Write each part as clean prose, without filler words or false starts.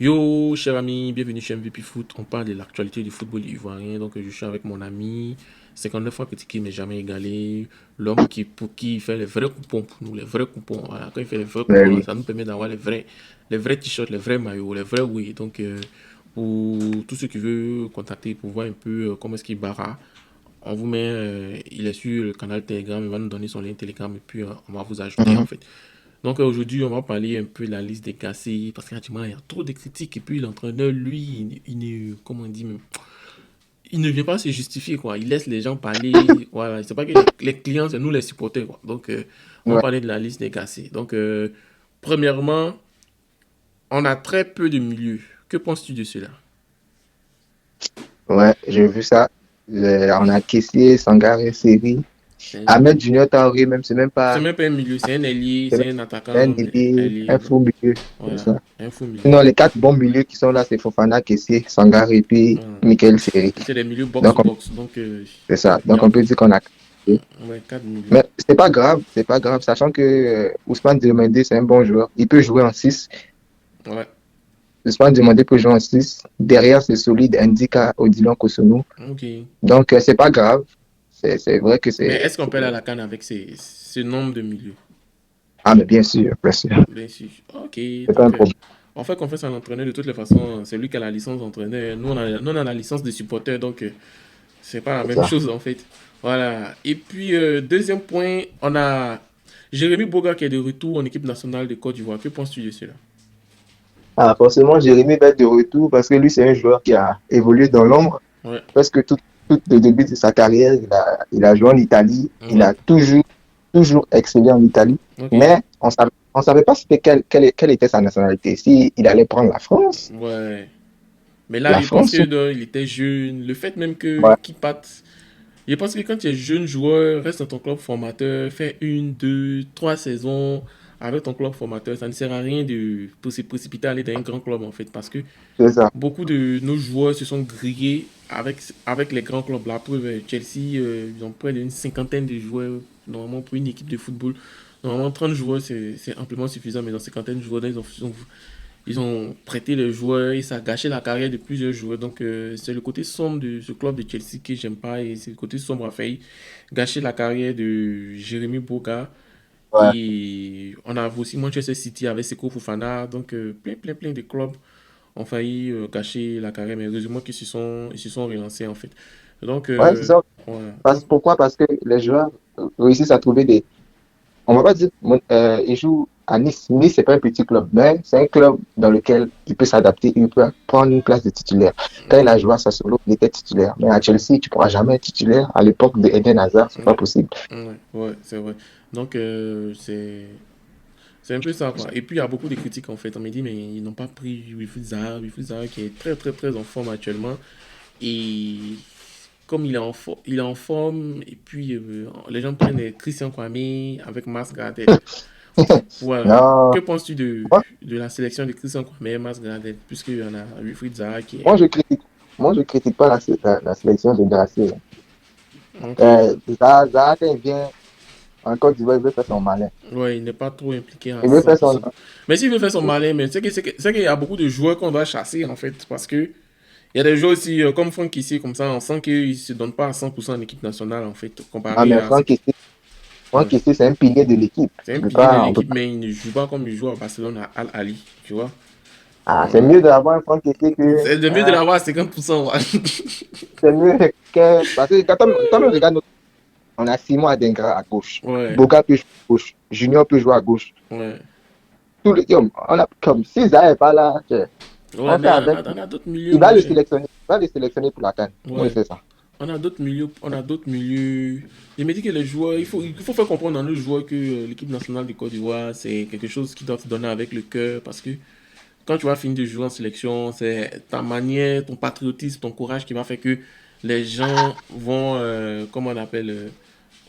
Yo, cher ami, bienvenue chez MVP Foot. On parle de l'actualité du football ivoirien. Donc, je suis avec mon ami, 59 fois petit qui n'est jamais égalé. L'homme pour qui il fait les vrais coupons pour nous, les vrais coupons. Voilà, quand il fait les vrais Ben coupons, oui. ça nous permet d'avoir les vrais t-shirts, les vrais maillots, les vrais oui. Donc, pour tous ceux qui veulent contacter pour voir un peu comment est-ce qu'il barra, on vous met, il est sur le canal Telegram, il va nous donner son lien Telegram et puis on va vous ajouter en Mhm. fait. Donc aujourd'hui, on va parler un peu de la liste des cassés parce qu'actuellement, il y a trop de critiques et puis l'entraîneur, lui, ne, comment on dit, il ne vient pas se justifier quoi. Il laisse les gens parler. Voilà, c'est pas que les clients, c'est nous les supporters quoi. Donc on va Ouais, parler de la liste des cassés. Donc premièrement, on a très peu de milieux. Que penses-tu de cela? ouais, j'ai vu ça. On a Kessié, Sangaré, Seri, Ahmed Junior Taoré, même, C'est même pas un milieu, c'est un ailier, c'est même c'est un pas un attaquant ailier, ailier. un faux milieu. C'est Voilà, ça. un faux milieu. Sinon, les quatre bons milieux qui sont là, c'est Fofana, Kessié, Sangaré et puis Voilà. Michael Seri. C'est des milieux box Donc, to box. Donc c'est ça. il y Donc, a on peut dire qu'on a. ouais, 4 milieux. Mais c'est pas grave, sachant que Ousmane Diomandé, c'est un bon joueur. Il peut jouer en 6. Ouais, Ousmane Diomandé peut jouer en 6. Derrière, c'est solide, Ndika, Odilon Kosonou. ok. Donc, c'est pas grave. C'est vrai que Mais est-ce qu'on peut aller à la canne avec ce nombre de milieux? Ah, mais bien sûr, bien sûr. Bien sûr. Ok, C'est pas un donc problème. on fait confiance à l'entraîneur de toutes les façons. C'est lui qui a la licence d'entraîneur. Nous, on a la licence de supporter, donc c'est pas la C'est même ça. chose en fait. Voilà. Et puis, deuxième point, on a Jérémy Boga qui est de retour en équipe nationale de Côte d'Ivoire. Que penses-tu de cela? Ah, forcément, Jérémy va être de retour parce que lui, c'est un joueur qui a évolué dans l'ombre. Ouais, Parce que tout le début de sa carrière, il a joué en Italie. Il ouais, a toujours excellé en Italie. ok. Mais on savait pas c'était quelle était sa nationalité. Si il allait prendre Ouais. Mais là, la je pense France que il était jeune. Le fait même que ouais, qu'il parte. Je pense que quand tu es jeune joueur, reste dans ton club formateur, fais une, deux, trois saisons avec ton club formateur. Ça ne sert à rien de se précipiter à aller dans un grand club en fait. Parce que c'est ça. beaucoup de nos joueurs se sont grillés avec les grands clubs. La preuve, Chelsea, ils ont près d'une cinquantaine de joueurs. Normalement, pour une équipe de football, normalement 30 joueurs, c'est amplement suffisant. Mais dans cinquantaine de joueurs, là, ils ont prêté les joueurs et ça a gâché la carrière de plusieurs joueurs. Donc, c'est le côté sombre de ce club de Chelsea que j'aime pas. Et c'est le côté sombre a failli gâcher la carrière de Jérémy Boga. Ouais. Et on a aussi Manchester City avec Seko Fofana. Donc, plein de clubs ont failli gâcher la carrière, mais heureusement ils se sont relancés en fait. Donc, Ouais, c'est ça. voilà. Donc, Pourquoi? Parce que les joueurs réussissent à trouver des. On va pas dire il joue à Nice. Nice, c'est pas un petit club, mais c'est un club dans lequel il peut s'adapter, il peut prendre une place de titulaire. Quand il a joué à Sassuolo, il était titulaire. Mais à Chelsea, tu pourras jamais être titulaire. À l'époque de Eden Hazard, c'est pas ouais, possible. ouais, c'est vrai. Donc, c'est un peu ça, quoi. Et puis, il y a beaucoup de critiques, en fait. On me dit, mais ils n'ont pas pris Wilfried Zaha qui est très en forme actuellement. Et comme il est en forme, et puis les gens prennent Christian Kwame avec Mas Gradel. Voilà. Non, Que penses-tu moi, de la sélection de Christian Kwame et Mas Gradel, puisqu'il y en a Wilfried Zaha qui est... moi, je critique, moi, je critique pas la sélection de Grassi. Ok. Zaha, quand il vient en Côte d'Ivoire, il veut faire son malin. Ouais, il n'est pas trop impliqué à Il veut faire son. 100%. Mais s'il veut faire son malin, mais c'est qu'il y a beaucoup de joueurs qu'on doit chasser en fait. Parce que il y a des joueurs aussi, comme Franck ici, comme ça, on sent qu'il ne se donne pas à 100% en équipe nationale en fait, Ah, comparé mais à ce qui. Ouais. Franck Kessié, c'est un pilier de l'équipe. C'est un Tu peux pilier de pas, on peut l'équipe, pas. mais il ne joue pas comme il joue à Barcelone à Al Ali, tu vois. Ah, c'est Voilà. mieux d'avoir un Franck Kessié que. C'est le mieux de l'avoir à 50%. Ouais. C'est mieux que. Parce que quand on regarde, on a Simon Adengra à gauche. Ouais. Boga peut jouer à gauche. Junior peut jouer à gauche. Ouais. Tout le, on a, comme si Zaha n'est pas là, Ouais, on fait mais avec. on a d'autres milieux, Il va mon le cher. sélectionner. Il va le sélectionner pour la CAN. Moi, Ouais. c'est ça. On a d'autres milieux, on a d'autres milieux. Je me dis que les joueurs, il faut faire comprendre à nos joueurs que l'équipe nationale du Côte d'Ivoire, c'est quelque chose qui doit se donner avec le cœur parce que quand tu vas finir de jouer en sélection, c'est ta manière, ton patriotisme, ton courage qui va faire que les gens vont, comment on appelle,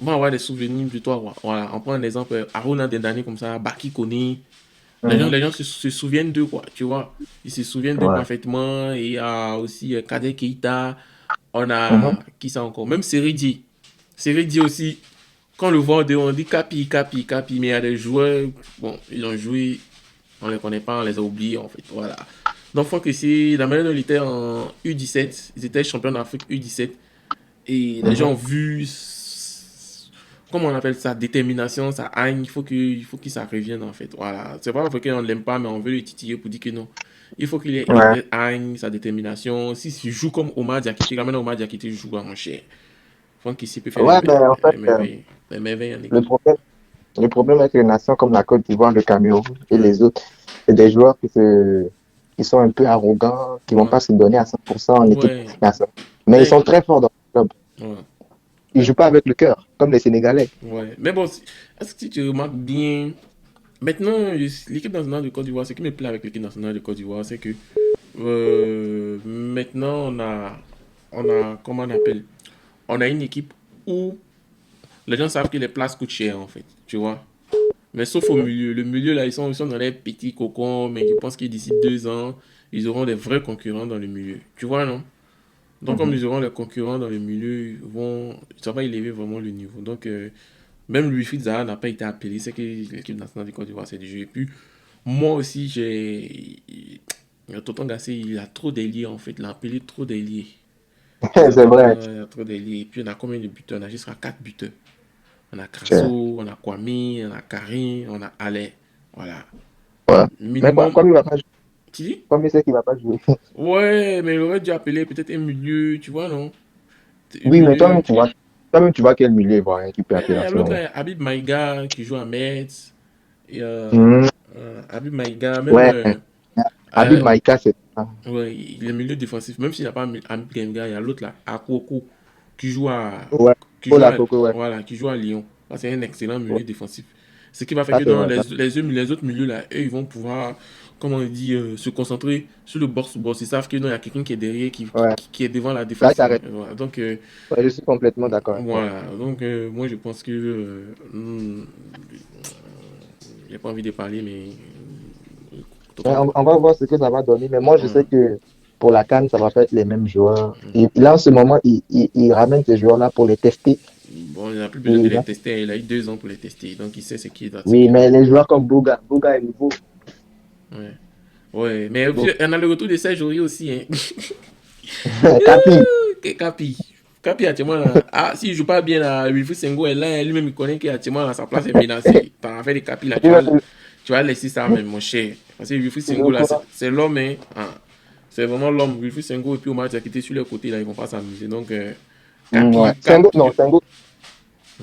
vont avoir des souvenirs de toi. Voilà, on prend un exemple, Aruna Dendani comme ça, Baki Kone. Mhm. Les gens se souviennent d'eux, quoi, tu vois. Ils se souviennent d'eux Ouais. parfaitement. Et il y a aussi Kader Keita. On Mhm. a, qui ça encore? Même Seridi. Seridi aussi. Quand on le voit, on dit Capi. Mais il y a des joueurs, bon, ils ont joué, on les connaît pas, on les a oubliés, en fait. Voilà. Donc, Franck ici, la manière dont il était en U17, ils étaient champions d'Afrique U17. Et les gens ont Mhm. vu, comment on appelle ça, détermination, ça haine, il faut que ça revienne en fait. Voilà. C'est pas parce qu'on ne l'aime pas, mais on veut le titiller pour dire que non. Il faut qu'il ait Ouais. haine, sa détermination. Si tu joues comme Omar Diakité, quand même Omar Diakité joue à mon cher. Franck ici peut faire Ouais, mais en fait, les merveilles en le équipe. problème, le problème avec les nations comme la Côte d'Ivoire, le Cameroun et Ouais, les autres, c'est des joueurs qui sont un peu arrogants, qui vont ouais, pas se donner à 100% en équipe ouais. nationale. Mais ils Mais, sont très forts dans le club. ouais, Ils mais, jouent pas avec le cœur, comme les Sénégalais. ouais. Mais bon, est-ce que si tu remarques bien, maintenant, l'équipe nationale de Côte d'Ivoire, ce qui me plaît avec l'équipe nationale de Côte d'Ivoire, c'est que maintenant, comment on appelle? On a une équipe où les gens savent que les places coûtent cher, en fait, tu vois. Mais sauf au milieu. Le milieu, là, ils sont dans les petits cocons, mais je pense que d'ici 2 ans, ils auront des vrais concurrents dans le milieu. Tu vois, non? Donc, comme Mhm. ils auront les concurrents dans le milieu, ça va élever vraiment le niveau. Donc, même Wilfried Zaha n'a pas été appelé. C'est que l'équipe nationale du Côte d'Ivoire, c'est du jeu. Et puis, moi aussi, Tonton Gassé, il a trop d'ailiers, en fait. Il a appelé trop d'ailiers. C'est vrai. Il a trop d'ailiers. Et puis, on a combien de buteurs? On a jusqu'à 4 buteurs. On a Cher. Crasso, on a Kwame, on a Karim, on a Ale. Voilà. Ouais. Mais quoi, Minimum. comme il va pas jouer, Tu dis? comme il sait qu'il va pas jouer. Ouais, mais il aurait dû appeler peut-être un milieu, tu vois, non? Un Oui, mais milieu. toi-même, tu vois quel milieu ivoirien qui peut Mais appeler il y en a ce l'autre moment. là, Habib Maïga qui joue à Metz. Et, Mhm. Habib Maïga, même. Ouais. Habib Euh, Maïka, c'est ça. ouais, il est milieu défensif. Même s'il n'y a pas Habib Maïga, il y a l'autre là, Akoko, qui joue à. Ouais. Qui Pour joue la à, Coco, ouais. voilà, qui joue à Lyon. Ça, c'est un excellent Ouais. milieu défensif. Ce qui va faire Ça, que c'est dans vrai. Ça. les autres milieux là, eux, ils vont pouvoir, comment on dit, se concentrer sur le box-to-box. Ils savent qu'il y a quelqu'un qui est derrière, Ouais. qui est devant la Là, défense. ça reste. Voilà. Donc, Ouais, je suis complètement d'accord avec toi. voilà. Donc, moi, je pense que. J'ai pas envie de parler, mais. Ouais, Tonton- on va voir ce que ça va donner. Mais moi, je sais Voilà. que pour la CAN, ça va pas être les mêmes joueurs. Et là, en ce moment, il ramène ces joueurs-là pour les tester. Bon, il n'a plus besoin de Et les là, tester. Il a eu 2 ans pour les tester. Donc, il sait ce oui, qu'il mais donne. les joueurs comme Boga est nouveau. Ouais. Ouais. Mais puis, Donc, on a le retour de Serge Aurier aussi. Hein. Capi. Capi. Capi, actuellement, là. Ah, s'il joue pas bien, là, Wilfried Sengo est là. Lui-même, il connaît qu'actuellement, là, sa place est menacée. T'en as fait des Capi, là. Tu vas laisser ça, même, mon cher. Parce que Wilfried Il est Sengo, au là, courant. c'est l'homme, hein. Ah. C'est vraiment l'homme. Wilfried Sengo, et puis Omar Diakité sur les côtés, là, ils vont pas s'amuser. Donc, Ouais. Capi, Capi. Non,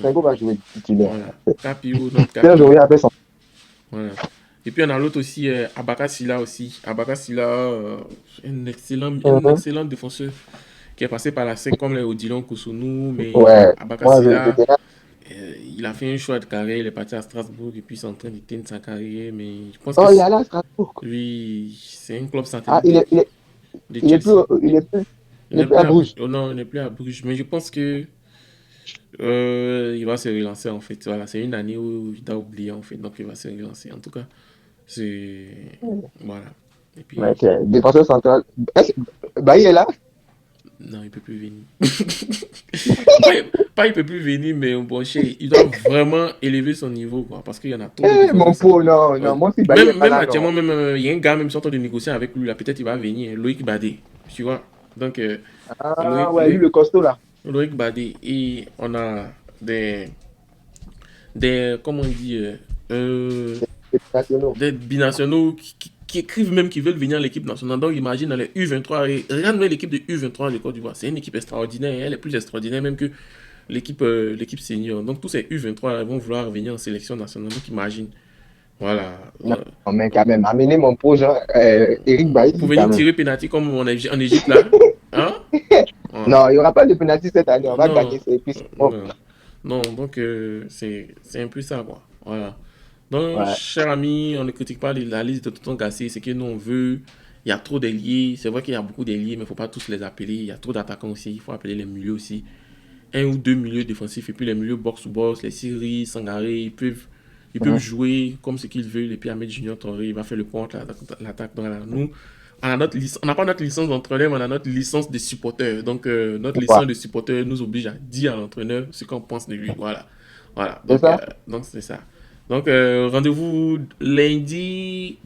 Sengo va jouer titulaire. Voilà. Capi, ou notre Serge Capi. Aurier a fait son. Voilà. Et puis on a l'autre aussi, Abaka Silla aussi. Abaka Silla, un Mhm. excellent défenseur qui est passé par la SEC comme les Odilon Koussounou, mais Ouais. Abaka Moi, Silla, j'étais là. il a fait un choix de carrière, il est parti à Strasbourg et puis il est en train d'éteindre sa carrière, mais je pense que Oh, il est allé à Strasbourg. lui, c'est un club Ah, satellite de il est plus, Chelsea. il est plus à Bruges. Oh non, il n'est plus à Bruges, mais je pense que il va se relancer en fait. Voilà, c'est une année où il a oublié en fait, donc il va se relancer. En tout cas, c'est. Voilà. Et Mais puis, c'est défenseur central. Bailly est là? non, il peut plus venir. pas, pas il peut plus venir, mais bon, il doit vraiment élever son niveau, quoi, parce qu'il y en a trop de Eh, mon défenseurs. pauvre, non, non, moi, si Bailly est pas Même là, non. actuellement, même, il y a un gars même qui est en train de négocier avec lui, là, peut-être il va venir, Loïc Badé, tu vois. Donc, Ah, Loïc, ouais, lui, Loïc, le costaud, là. Loïc Badé, et on a comment on dit, Les nationaux. des binationaux qui écrivent même qu'ils veulent venir à l'équipe nationale. Donc imagine dans les U23, regarde même l'équipe de U23 de Côte d'Ivoire. C'est une équipe extraordinaire, elle est plus extraordinaire même que l'équipe senior. Donc tous ces U23 là, vont vouloir venir en sélection nationale. Donc imagine. Voilà. Non, mais quand même, amener mon proche, Eric Pour Bailly, quand venir même. tirer penalty comme en Égypte là. Hein? Voilà. Non, il n'y aura pas de penalty cette année, on va Non, gagner. Et puis, c'est bon. non, non, donc c'est un peu ça, quoi. Voilà. Donc, Ouais. cher ami, on ne critique pas la liste de Tonton Gassé, c'est que nous on veut. Il y a trop d'ailiers, c'est vrai qu'il y a beaucoup d'ailiers, mais il ne faut pas tous les appeler. Il y a trop d'attaquants aussi, il faut appeler les milieux aussi. Un ou deux milieux défensifs, et puis les milieux box-to-box, les Syrie, Sangaré, ils peuvent Mhm. jouer comme ce qu'ils veulent, et puis Ahmed Junior Torre, il va faire le pont entre l'attaque. Donc, là, nous, on n'a pas notre licence d'entraîneur, mais on a notre licence de supporter. Donc, notre Ouais. licence de supporter nous oblige à dire à l'entraîneur ce qu'on pense de lui. Voilà. Voilà. C'est ça? Donc c'est ça. Donc, rendez-vous lundi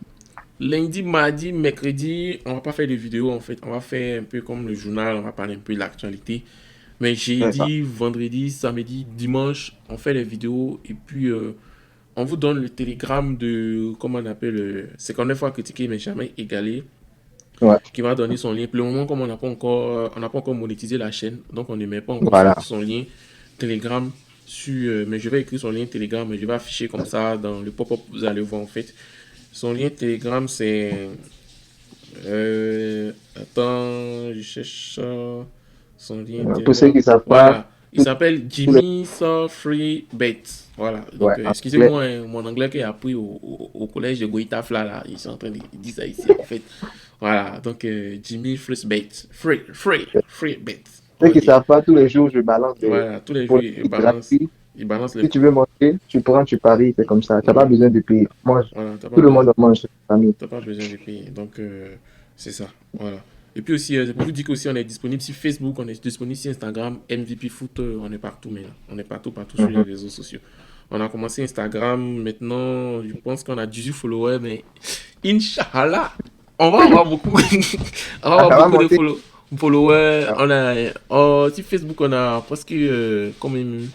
lundi, mardi, mercredi, on va pas faire de vidéos en fait. On va faire un peu comme le journal, on va parler un peu de l'actualité. Mais C'est ça. jeudi, vendredi, samedi, dimanche, on fait les vidéos et puis on vous donne le télégramme de, comment on appelle, 59 fois critiqué mais jamais égalé, Ouais, qui va donner son lien. Pour le moment, comme on n'a pas encore monétisé la chaîne, donc on ne met pas encore voilà. son lien Telegram sur, mais je vais écrire son lien Telegram et je vais afficher comme ça dans le pop-up, vous allez voir en fait. Son lien Telegram, c'est, attends, je cherche ça. Son lien Pour ceux Telegram. qui ne savent pas, Voilà. Il s'appelle tous les... Jimmy So Free Bet. Voilà. Ouais, Donc, en anglais. excusez-moi, hein, mon anglais que j'ai appris au collège de Goïtafla, là. Ils sont en train de dire ça ici, en fait. Voilà. Donc, Jimmy Free Bet. Free Bet. Ceux qui ne Ok. savent pas, tous les jours, je balance des Voilà. Tous les jours, produits gratuits. il balance les Si tu codes. veux manger, tu prends, tu paries, c'est comme ça. Tu n'as pas Voilà. besoin de payer. Mange. Voilà. Tout le monde mange, famille. T'as pas besoin de payer. Donc, c'est ça. Voilà. Et puis aussi, je peux vous dire qu'aussi, on est disponible sur Facebook, on est disponible sur Instagram, MVP Foot, on est partout maintenant. On est partout, partout sur les Mhm. réseaux sociaux. On a commencé Instagram, maintenant, je pense qu'on a 18 followers, mais Inch'Allah, on va avoir beaucoup, on va Ah, avoir ça va beaucoup de monter. followers. Ah, On a, oh, sur Facebook, on a presque, quand même,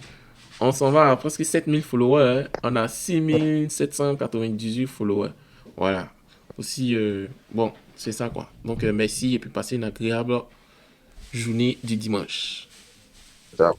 on s'en va à presque 7000 followers, hein. On a 6798 followers. Voilà. Aussi, bon, c'est ça quoi. Donc, merci et puis passez une agréable journée du dimanche. ça